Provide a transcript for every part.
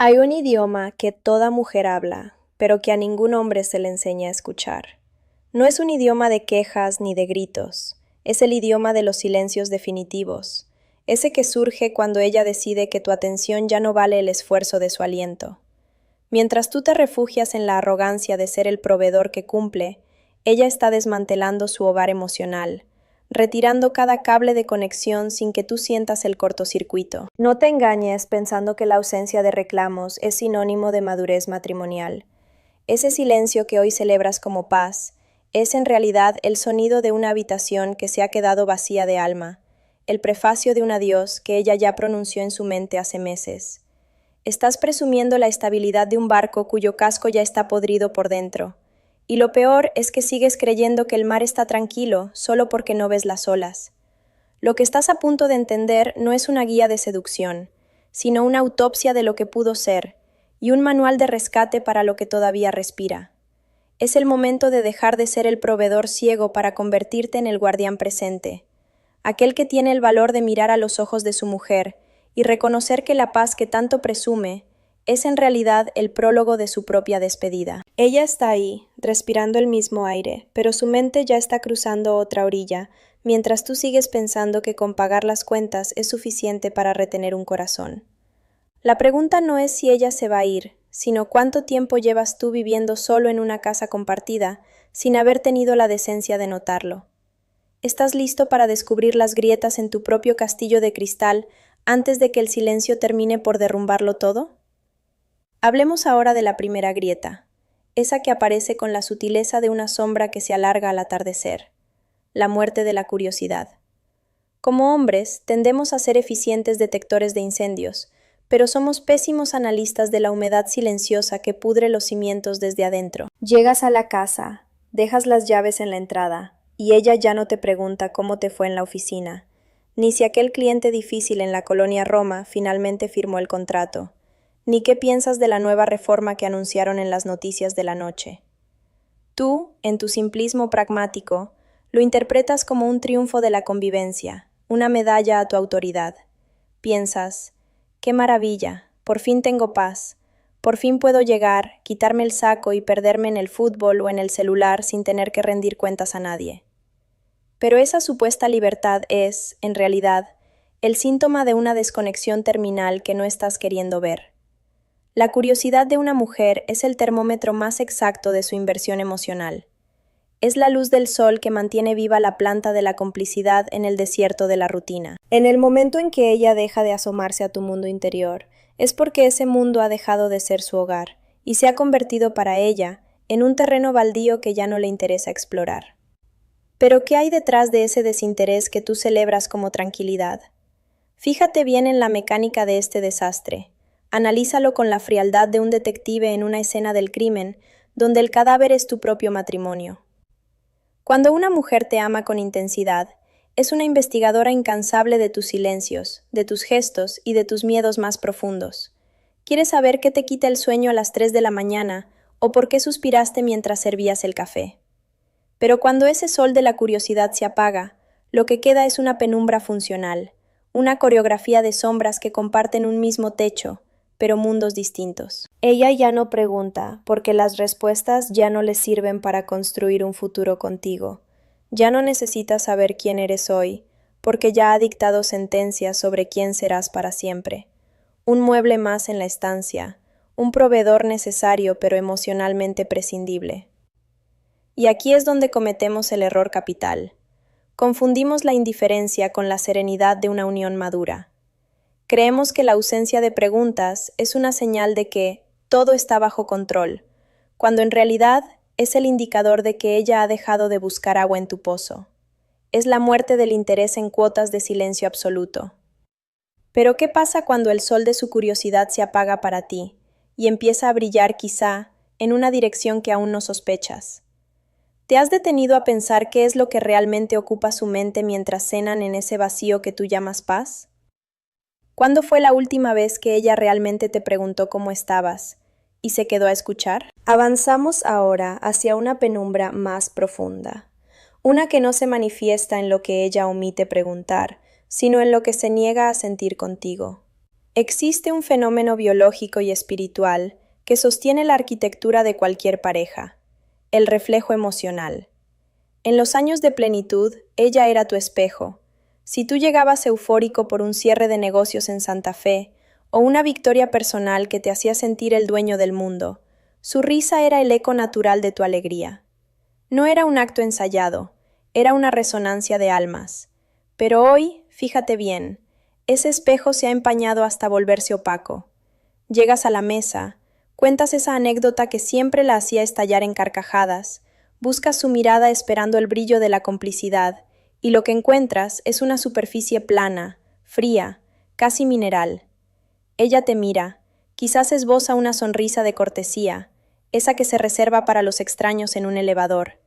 Hay un idioma que toda mujer habla, pero que a ningún hombre se le enseña a escuchar. No es un idioma de quejas ni de gritos, es el idioma de los silencios definitivos, ese que surge cuando ella decide que tu atención ya no vale el esfuerzo de su aliento. Mientras tú te refugias en la arrogancia de ser el proveedor que cumple, ella está desmantelando su hogar emocional, retirando cada cable de conexión sin que tú sientas el cortocircuito. No te engañes pensando que la ausencia de reclamos es sinónimo de madurez matrimonial. Ese silencio que hoy celebras como paz es en realidad el sonido de una habitación que se ha quedado vacía de alma, el prefacio de un adiós que ella ya pronunció en su mente hace meses. Estás presumiendo la estabilidad de un barco cuyo casco ya está podrido por dentro. Y lo peor es que sigues creyendo que el mar está tranquilo solo porque no ves las olas. Lo que estás a punto de entender no es una guía de seducción, sino una autopsia de lo que pudo ser y un manual de rescate para lo que todavía respira. Es el momento de dejar de ser el proveedor ciego para convertirte en el guardián presente, aquel que tiene el valor de mirar a los ojos de su mujer y reconocer que la paz que tanto presume es en realidad el prólogo de su propia despedida. Ella está ahí, respirando el mismo aire, pero su mente ya está cruzando otra orilla, mientras tú sigues pensando que con pagar las cuentas es suficiente para retener un corazón. La pregunta no es si ella se va a ir, sino cuánto tiempo llevas tú viviendo solo en una casa compartida, sin haber tenido la decencia de notarlo. ¿Estás listo para descubrir las grietas en tu propio castillo de cristal antes de que el silencio termine por derrumbarlo todo? Hablemos ahora de la primera grieta, esa que aparece con la sutileza de una sombra que se alarga al atardecer, la muerte de la curiosidad. Como hombres, tendemos a ser eficientes detectores de incendios, pero somos pésimos analistas de la humedad silenciosa que pudre los cimientos desde adentro. Llegas a la casa, dejas las llaves en la entrada, y ella ya no te pregunta cómo te fue en la oficina, ni si aquel cliente difícil en la colonia Roma finalmente firmó el contrato, ni qué piensas de la nueva reforma que anunciaron en las noticias de la noche. Tú, en tu simplismo pragmático, lo interpretas como un triunfo de la convivencia, una medalla a tu autoridad. Piensas, qué maravilla, por fin tengo paz, por fin puedo llegar, quitarme el saco y perderme en el fútbol o en el celular sin tener que rendir cuentas a nadie. Pero esa supuesta libertad es, en realidad, el síntoma de una desconexión terminal que no estás queriendo ver. La curiosidad de una mujer es el termómetro más exacto de su inversión emocional. Es la luz del sol que mantiene viva la planta de la complicidad en el desierto de la rutina. En el momento en que ella deja de asomarse a tu mundo interior, es porque ese mundo ha dejado de ser su hogar y se ha convertido para ella en un terreno baldío que ya no le interesa explorar. Pero ¿qué hay detrás de ese desinterés que tú celebras como tranquilidad? Fíjate bien en la mecánica de este desastre. Analízalo con la frialdad de un detective en una escena del crimen, donde el cadáver es tu propio matrimonio. Cuando una mujer te ama con intensidad, es una investigadora incansable de tus silencios, de tus gestos y de tus miedos más profundos. Quiere saber qué te quita el sueño a las 3 de la mañana o por qué suspiraste mientras servías el café. Pero cuando ese sol de la curiosidad se apaga, lo que queda es una penumbra funcional, una coreografía de sombras que comparten un mismo techo, pero mundos distintos. Ella ya no pregunta, porque las respuestas ya no le sirven para construir un futuro contigo. Ya no necesita saber quién eres hoy, porque ya ha dictado sentencias sobre quién serás para siempre. Un mueble más en la estancia, un proveedor necesario pero emocionalmente prescindible. Y aquí es donde cometemos el error capital. Confundimos la indiferencia con la serenidad de una unión madura. Creemos que la ausencia de preguntas es una señal de que todo está bajo control, cuando en realidad es el indicador de que ella ha dejado de buscar agua en tu pozo. Es la muerte del interés en cuotas de silencio absoluto. Pero ¿qué pasa cuando el sol de su curiosidad se apaga para ti y empieza a brillar quizá en una dirección que aún no sospechas? ¿Te has detenido a pensar qué es lo que realmente ocupa su mente mientras cenan en ese vacío que tú llamas paz? ¿Cuándo fue la última vez que ella realmente te preguntó cómo estabas y se quedó a escuchar? Avanzamos ahora hacia una penumbra más profunda, una que no se manifiesta en lo que ella omite preguntar, sino en lo que se niega a sentir contigo. Existe un fenómeno biológico y espiritual que sostiene la arquitectura de cualquier pareja: el reflejo emocional. En los años de plenitud, ella era tu espejo. Si tú llegabas eufórico por un cierre de negocios en Santa Fe o una victoria personal que te hacía sentir el dueño del mundo, su risa era el eco natural de tu alegría. No era un acto ensayado, era una resonancia de almas. Pero hoy, fíjate bien, ese espejo se ha empañado hasta volverse opaco. Llegas a la mesa, cuentas esa anécdota que siempre la hacía estallar en carcajadas, buscas su mirada esperando el brillo de la complicidad, y lo que encuentras es una superficie plana, fría, casi mineral. Ella te mira, quizás esboza una sonrisa de cortesía, esa que se reserva para los extraños en un elevador,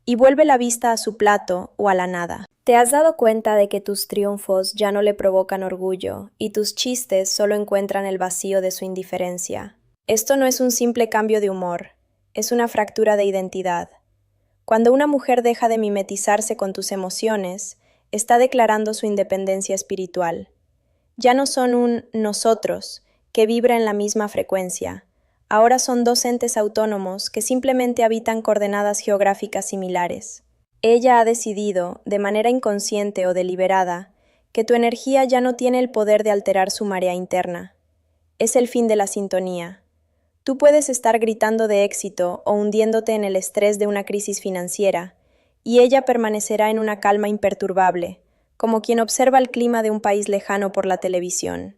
y vuelve la vista a su plato o a la nada. ¿Te has dado cuenta de que tus triunfos ya no le provocan orgullo y tus chistes solo encuentran el vacío de su indiferencia? Esto no es un simple cambio de humor, es una fractura de identidad. Cuando una mujer deja de mimetizarse con tus emociones, está declarando su independencia espiritual. Ya no son un nosotros que vibra en la misma frecuencia. Ahora son dos entes autónomos que simplemente habitan coordenadas geográficas similares. Ella ha decidido, de manera inconsciente o deliberada, que tu energía ya no tiene el poder de alterar su marea interna. Es el fin de la sintonía. Tú puedes estar gritando de éxito o hundiéndote en el estrés de una crisis financiera, y ella permanecerá en una calma imperturbable, como quien observa el clima de un país lejano por la televisión.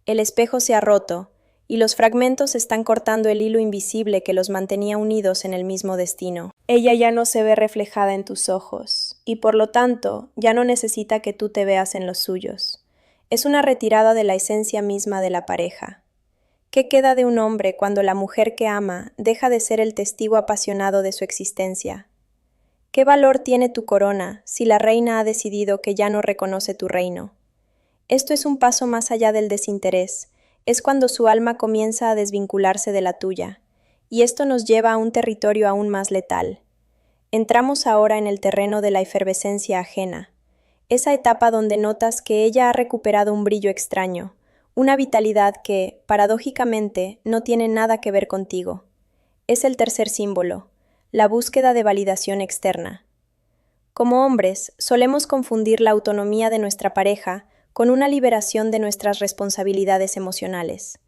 El espejo se ha roto, y los fragmentos están cortando el hilo invisible que los mantenía unidos en el mismo destino. Ella ya no se ve reflejada en tus ojos, y por lo tanto ya no necesita que tú te veas en los suyos. Es una retirada de la esencia misma de la pareja. ¿Qué queda de un hombre cuando la mujer que ama deja de ser el testigo apasionado de su existencia? ¿Qué valor tiene tu corona si la reina ha decidido que ya no reconoce tu reino? Esto es un paso más allá del desinterés, es cuando su alma comienza a desvincularse de la tuya, y esto nos lleva a un territorio aún más letal. Entramos ahora en el terreno de la efervescencia ajena, esa etapa donde notas que ella ha recuperado un brillo extraño, una vitalidad que, paradójicamente, no tiene nada que ver contigo. Es el tercer símbolo, la búsqueda de validación externa. Como hombres, solemos confundir la autonomía de nuestra pareja con una liberación de nuestras responsabilidades emocionales.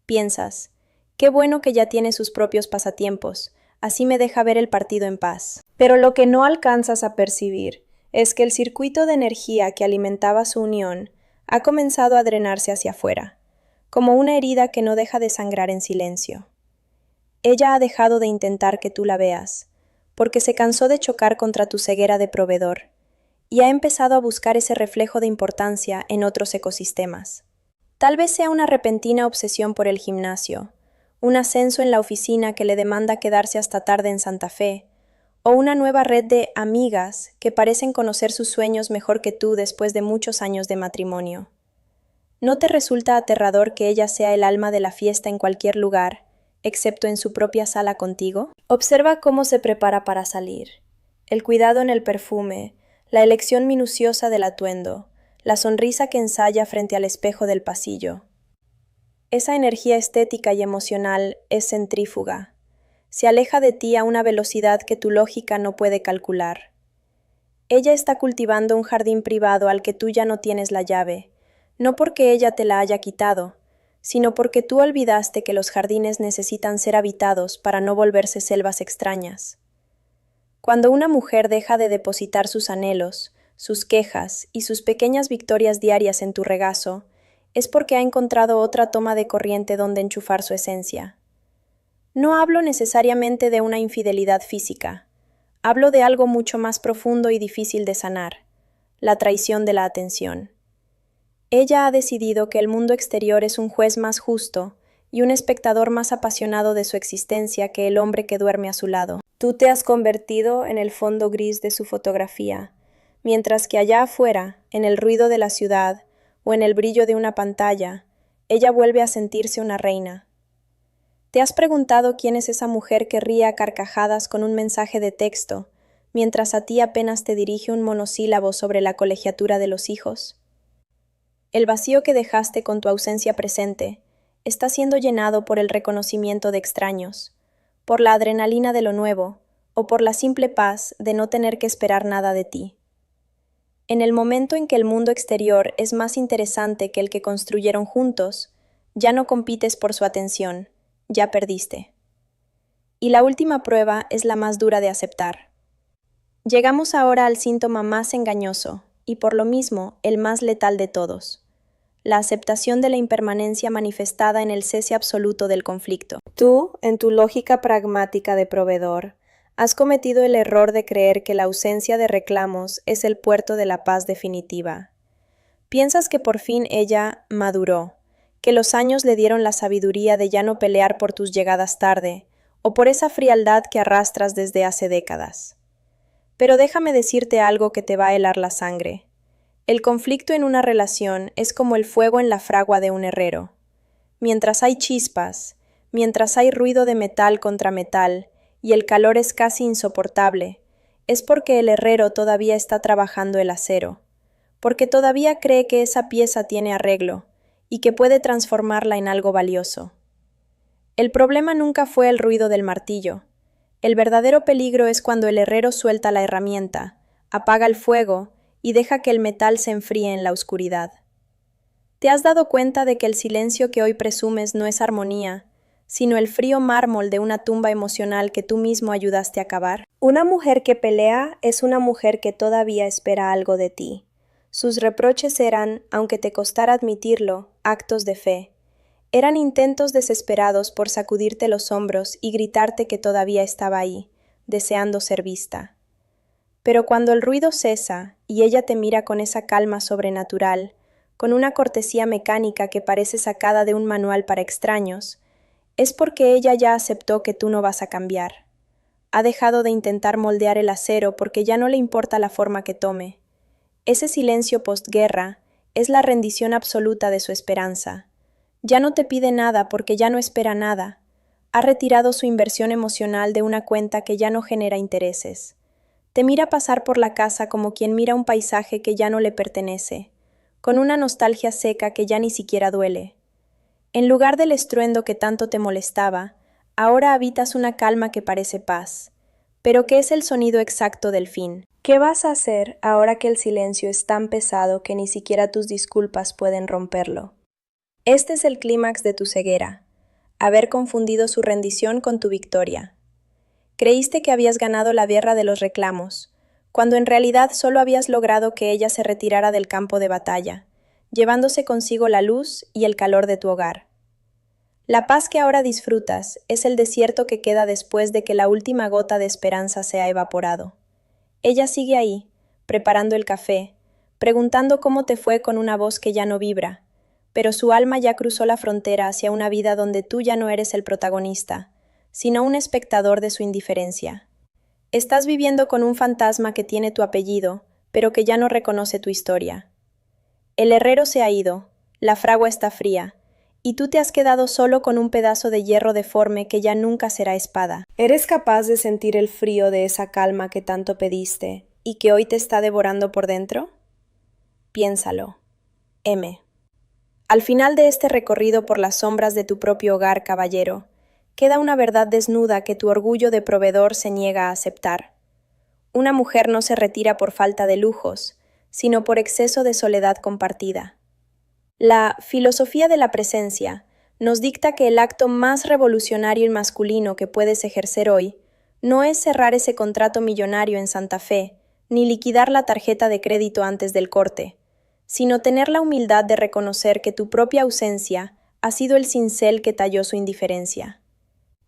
Piensas, qué bueno que ya tiene sus propios pasatiempos, así me deja ver el partido en paz. Pero lo que no alcanzas a percibir es que el circuito de energía que alimentaba su unión ha comenzado a drenarse hacia afuera, como una herida que no deja de sangrar en silencio. Ella ha dejado de intentar que tú la veas, porque se cansó de chocar contra tu ceguera de proveedor, y ha empezado a buscar ese reflejo de importancia en otros ecosistemas. Tal vez sea una repentina obsesión por el gimnasio, un ascenso en la oficina que le demanda quedarse hasta tarde en Santa Fe, o una nueva red de amigas que parecen conocer sus sueños mejor que tú después de muchos años de matrimonio. ¿No te resulta aterrador que ella sea el alma de la fiesta en cualquier lugar, excepto en su propia sala contigo? Observa cómo se prepara para salir. El cuidado en el perfume, la elección minuciosa del atuendo, la sonrisa que ensaya frente al espejo del pasillo. Esa energía estética y emocional es centrífuga. Se aleja de ti a una velocidad que tu lógica no puede calcular. Ella está cultivando un jardín privado al que tú ya no tienes la llave, no porque ella te la haya quitado, sino porque tú olvidaste que los jardines necesitan ser habitados para no volverse selvas extrañas. Cuando una mujer deja de depositar sus anhelos, sus quejas y sus pequeñas victorias diarias en tu regazo, es porque ha encontrado otra toma de corriente donde enchufar su esencia. No hablo necesariamente de una infidelidad física, hablo de algo mucho más profundo y difícil de sanar, la traición de la atención. Ella ha decidido que el mundo exterior es un juez más justo y un espectador más apasionado de su existencia que el hombre que duerme a su lado. Tú te has convertido en el fondo gris de su fotografía, mientras que allá afuera, en el ruido de la ciudad o en el brillo de una pantalla, ella vuelve a sentirse una reina. ¿Te has preguntado quién es esa mujer que ríe a carcajadas con un mensaje de texto, mientras a ti apenas te dirige un monosílabo sobre la colegiatura de los hijos? El vacío que dejaste con tu ausencia presente está siendo llenado por el reconocimiento de extraños, por la adrenalina de lo nuevo o por la simple paz de no tener que esperar nada de ti. En el momento en que el mundo exterior es más interesante que el que construyeron juntos, ya no compites por su atención, ya perdiste. Y la última prueba es la más dura de aceptar. Llegamos ahora al síntoma más engañoso, y por lo mismo el más letal de todos: la aceptación de la impermanencia manifestada en el cese absoluto del conflicto. Tú, en tu lógica pragmática de proveedor, has cometido el error de creer que la ausencia de reclamos es el puerto de la paz definitiva. Piensas que por fin ella maduró, que los años le dieron la sabiduría de ya no pelear por tus llegadas tarde, o por esa frialdad que arrastras desde hace décadas. Pero déjame decirte algo que te va a helar la sangre. El conflicto en una relación es como el fuego en la fragua de un herrero. Mientras hay chispas, mientras hay ruido de metal contra metal, y el calor es casi insoportable, es porque el herrero todavía está trabajando el acero, porque todavía cree que esa pieza tiene arreglo, y que puede transformarla en algo valioso. El problema nunca fue el ruido del martillo. El verdadero peligro es cuando el herrero suelta la herramienta, apaga el fuego y deja que el metal se enfríe en la oscuridad. ¿Te has dado cuenta de que el silencio que hoy presumes no es armonía, sino el frío mármol de una tumba emocional que tú mismo ayudaste a cavar? Una mujer que pelea es una mujer que todavía espera algo de ti. Sus reproches eran, aunque te costara admitirlo, actos de fe. Eran intentos desesperados por sacudirte los hombros y gritarte que todavía estaba ahí, deseando ser vista. Pero cuando el ruido cesa y ella te mira con esa calma sobrenatural, con una cortesía mecánica que parece sacada de un manual para extraños, es porque ella ya aceptó que tú no vas a cambiar. Ha dejado de intentar moldear el acero porque ya no le importa la forma que tome. Ese silencio postguerra es la rendición absoluta de su esperanza. Ya no te pide nada porque ya no espera nada. Ha retirado su inversión emocional de una cuenta que ya no genera intereses. Te mira pasar por la casa como quien mira un paisaje que ya no le pertenece, con una nostalgia seca que ya ni siquiera duele. En lugar del estruendo que tanto te molestaba, ahora habitas una calma que parece paz, pero que es el sonido exacto del fin. ¿Qué vas a hacer ahora que el silencio es tan pesado que ni siquiera tus disculpas pueden romperlo? Este es el clímax de tu ceguera, haber confundido su rendición con tu victoria. Creíste que habías ganado la guerra de los reclamos, cuando en realidad solo habías logrado que ella se retirara del campo de batalla, llevándose consigo la luz y el calor de tu hogar. La paz que ahora disfrutas es el desierto que queda después de que la última gota de esperanza se ha evaporado. Ella sigue ahí, preparando el café, preguntando cómo te fue con una voz que ya no vibra, pero su alma ya cruzó la frontera hacia una vida donde tú ya no eres el protagonista, sino un espectador de su indiferencia. Estás viviendo con un fantasma que tiene tu apellido, pero que ya no reconoce tu historia. El herrero se ha ido, la fragua está fría, y tú te has quedado solo con un pedazo de hierro deforme que ya nunca será espada. ¿Eres capaz de sentir el frío de esa calma que tanto pediste y que hoy te está devorando por dentro? Piénsalo. M. Al final de este recorrido por las sombras de tu propio hogar, caballero, queda una verdad desnuda que tu orgullo de proveedor se niega a aceptar. Una mujer no se retira por falta de lujos, sino por exceso de soledad compartida. La filosofía de la presencia nos dicta que el acto más revolucionario y masculino que puedes ejercer hoy no es cerrar ese contrato millonario en Santa Fe, ni liquidar la tarjeta de crédito antes del corte, sino tener la humildad de reconocer que tu propia ausencia ha sido el cincel que talló su indiferencia.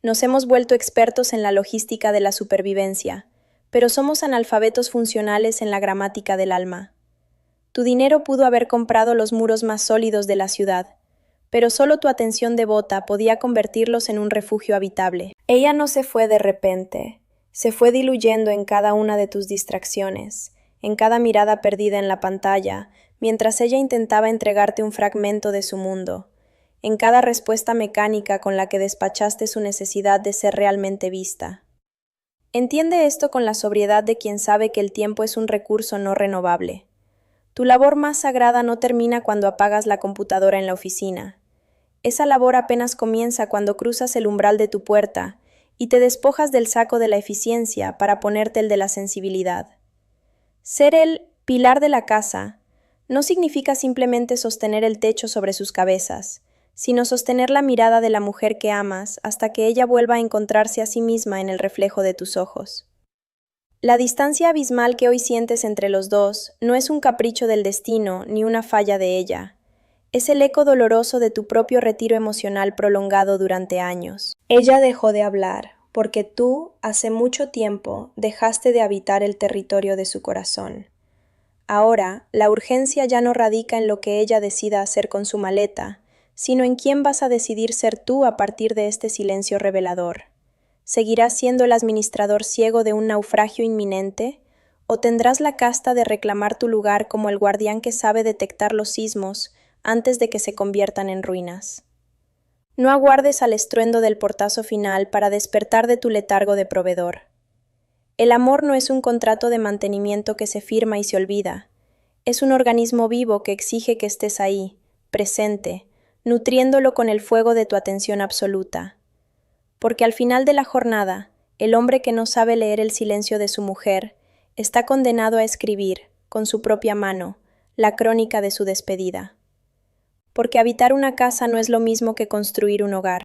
Nos hemos vuelto expertos en la logística de la supervivencia, pero somos analfabetos funcionales en la gramática del alma. Tu dinero pudo haber comprado los muros más sólidos de la ciudad, pero solo tu atención devota podía convertirlos en un refugio habitable. Ella no se fue de repente, se fue diluyendo en cada una de tus distracciones, en cada mirada perdida en la pantalla, mientras ella intentaba entregarte un fragmento de su mundo, en cada respuesta mecánica con la que despachaste su necesidad de ser realmente vista. Entiende esto con la sobriedad de quien sabe que el tiempo es un recurso no renovable. Tu labor más sagrada no termina cuando apagas la computadora en la oficina. Esa labor apenas comienza cuando cruzas el umbral de tu puerta y te despojas del saco de la eficiencia para ponerte el de la sensibilidad. Ser el pilar de la casa no significa simplemente sostener el techo sobre sus cabezas, sino sostener la mirada de la mujer que amas hasta que ella vuelva a encontrarse a sí misma en el reflejo de tus ojos. La distancia abismal que hoy sientes entre los dos no es un capricho del destino ni una falla de ella. Es el eco doloroso de tu propio retiro emocional prolongado durante años. Ella dejó de hablar porque tú, hace mucho tiempo, dejaste de habitar el territorio de su corazón. Ahora, la urgencia ya no radica en lo que ella decida hacer con su maleta, sino en quién vas a decidir ser tú a partir de este silencio revelador. ¿Seguirás siendo el administrador ciego de un naufragio inminente? ¿O tendrás la casta de reclamar tu lugar como el guardián que sabe detectar los sismos antes de que se conviertan en ruinas? No aguardes al estruendo del portazo final para despertar de tu letargo de proveedor. El amor no es un contrato de mantenimiento que se firma y se olvida. Es un organismo vivo que exige que estés ahí, presente, nutriéndolo con el fuego de tu atención absoluta. Porque al final de la jornada, el hombre que no sabe leer el silencio de su mujer está condenado a escribir, con su propia mano, la crónica de su despedida. Porque habitar una casa no es lo mismo que construir un hogar.